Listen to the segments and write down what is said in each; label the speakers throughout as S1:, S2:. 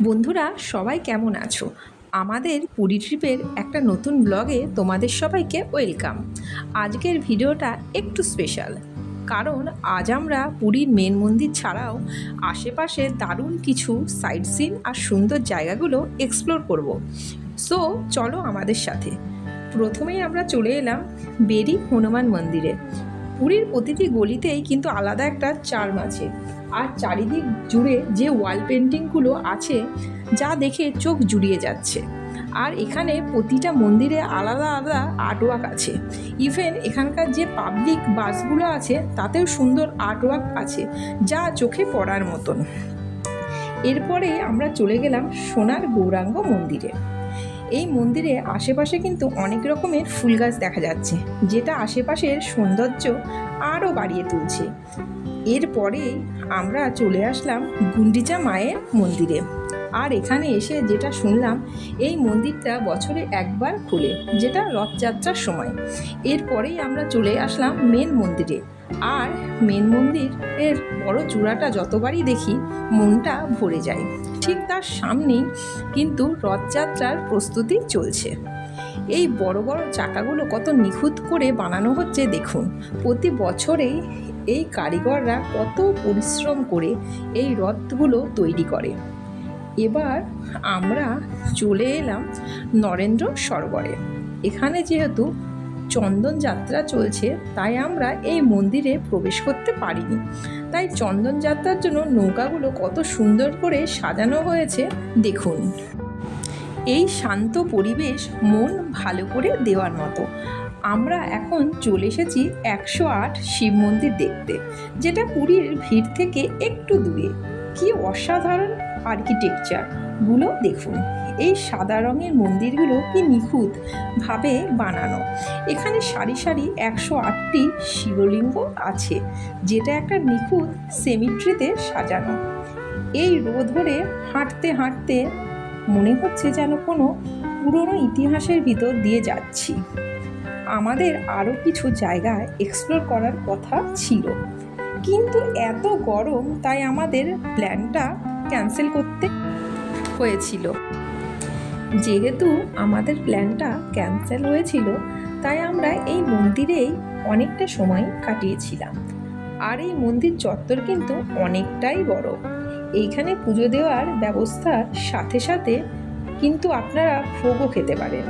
S1: বন্ধুরা সবাই কেমন আছো? আমাদের পুরী ট্রিপের একটা নতুন ব্লগে তোমাদের সবাইকে ওয়েলকাম। আজকের ভিডিওটা একটু স্পেশাল, কারণ আজ আমরা পুরীর মেন মন্দির ছাড়াও আশেপাশে দারুণ কিছু সাইট সিন আর সুন্দর জায়গাগুলো এক্সপ্লোর করব। সো চলো আমাদের সাথে। প্রথমেই আমরা চলে এলাম বেরি হনুমান মন্দিরে। পুরীর প্রতিটি গলিতেই কিন্তু আলাদা একটা চার্ম আছে, আর চারিদিক জুড়ে যে ওয়াল পেন্টিংগুলো আছে যা দেখে চোখ জুড়িয়ে যাচ্ছে। আর এখানে প্রতিটা মন্দিরে আলাদা আলাদা আর্টওয়ার্ক আছে। ইভেন এখানকার যে পাবলিক বাসগুলো আছে তাতেও সুন্দর আর্টওয়ার্ক আছে, যা চোখে পড়ার মতন। এরপরে আমরা চলে গেলাম সোনার গৌরাঙ্গ মন্দিরে। এই মন্দিরে আশেপাশে কিন্তু অনেক রকমের ফুল গাছ দেখা যাচ্ছে, যেটা আশেপাশের সৌন্দর্য আরও বাড়িয়ে তুলছে। এরপরে আমরা চলে আসলাম গুন্ডিচা মায়ের মন্দিরে। আর এখানে এসে যেটা শুনলাম, এই মন্দিরটা বছরে একবার খোলে, যেটা রথযাত্রার সময়। এরপরেই আমরা চলে আসলাম মেন মন্দিরে। আর মেন মন্দিরের বড় চূড়াটা যতবারই দেখি মনটা ভরে যায়। ঠিক তার সামনেই কিন্তু রথযাত্রার প্রস্তুতি চলছে। এই বড় বড় চাকাগুলো কত নিখুঁত করে বানানো হচ্ছে দেখুন। প্রতি বছরেই এই কারিগররা কত পরিশ্রম করে এই রথগুলো তৈরি করে। এবার আমরা চলে এলাম নরেন্দ্র সরোবরে। এখানে যেহেতু চন্দন যাত্রা চলছে, তাই আমরা এই মন্দিরে প্রবেশ করতে পারিনি। তাই চন্দন যাত্রার জন্য নৌকাগুলো কত সুন্দর করে সাজানো হয়েছে দেখুন। এই শান্ত পরিবেশ মন ভালো করে দেওয়ার মতো। আমরা এখন চলে এসেছি 108 শিব মন্দির দেখতে, যেটা পুরীর ভিড় থেকে একটু দূরে। কি অসাধারণ আর্কিটেকচারগুলো দেখুন। এই সাদা রঙের মন্দিরগুলো কি নিখুঁতভাবে বানানো। এখানে সারি সারি 108টি শিবলিঙ্গ আছে, যেটা একটা নিখুঁত সেমিট্রিতে সাজানো। এই রোদ ধরে হাঁটতে হাঁটতে মনে হচ্ছে যেন কোনো পুরনো ইতিহাসের ভিতর দিয়ে যাচ্ছি। আমাদের আরও কিছু জায়গা এক্সপ্লোর করার কথা ছিল, কিন্তু এত গরম তাই আমাদের প্ল্যানটা ক্যান্সেল করতে হয়েছিল। যেহেতু আমাদের প্ল্যানটা ক্যান্সেল হয়েছিল, তাই আমরা এই মন্দিরেই অনেকটা সময় কাটিয়েছিলাম। আর এই মন্দির চত্বর কিন্তু অনেকটাই বড়। এইখানে পুজো দেওয়ার ব্যবস্থার সাথে সাথে কিন্তু আপনারা ভোগও খেতে পারেন।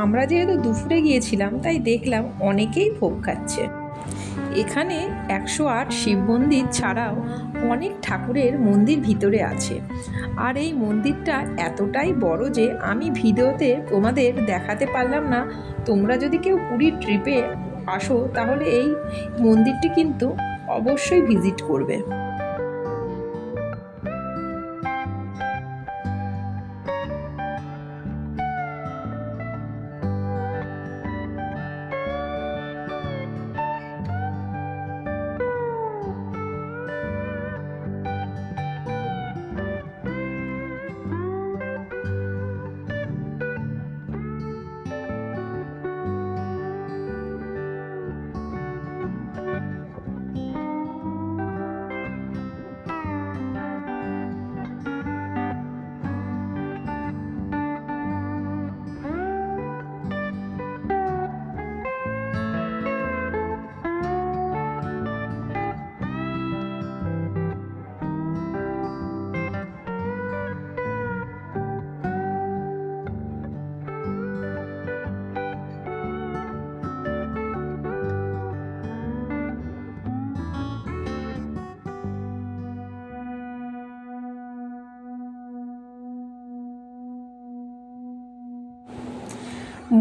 S1: আমরা যেহেতু দুপুরে গিয়েছিলাম, তাই দেখলাম অনেকেই ভোগ খাচ্ছে। এখানে 108 শিব মন্দির ছাড়াও অনেক ঠাকুরের মন্দির ভিতরে আছে। আর এই মন্দিরটা এতটাই বড় যে আমি ভিডিওতে তোমাদের দেখাতে পারলাম না। তোমরা যদি কেউ পুরীর ট্রিপে আসো, তাহলে এই মন্দিরটি কিন্তু অবশ্যই ভিজিট করবে।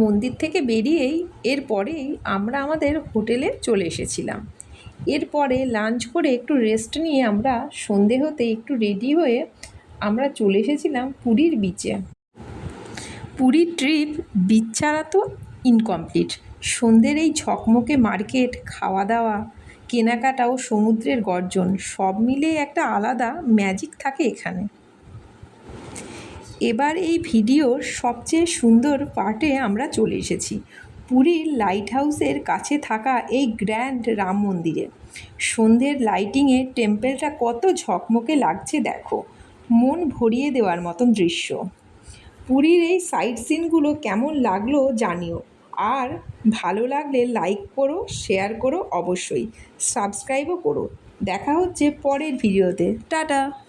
S1: মন্দির থেকে বেরিয়েই এরপরেই আমরা আমাদের হোটেলে চলে এসেছিলাম। এরপরে লাঞ্চ করে একটু রেস্ট নিয়ে আমরা সন্ধে হতে একটু রেডি হয়ে আমরা চলে এসেছিলাম পুরীর বিচে। পুরীর ট্রিপ বিচ ছাড়া তো ইনকমপ্লিট। সন্ধ্যের এই ঝকমকে মার্কেট, খাওয়া দাওয়া, কেনাকাটা ও সমুদ্রের গর্জন সব মিলিয়ে একটা আলাদা ম্যাজিক থাকে এখানে। এবার এই ভিডিওর সবচেয়ে সুন্দর পার্টে আমরা চলে এসেছি, পুরীর লাইট হাউসের কাছে থাকা এই গ্র্যান্ড রাম মন্দিরে। সন্ধ্যের লাইটিংয়ে টেম্পলটা কত ঝকমকে লাগছে দেখো। মন ভরিয়ে দেওয়ার মতন দৃশ্য। পুরীর এই সাইট সিনগুলো কেমন লাগলো জানিও, আর ভালো লাগলে লাইক করো, শেয়ার করো, অবশ্যই সাবস্ক্রাইবও করো। দেখা হচ্ছে পরের ভিডিওতে। টাটা।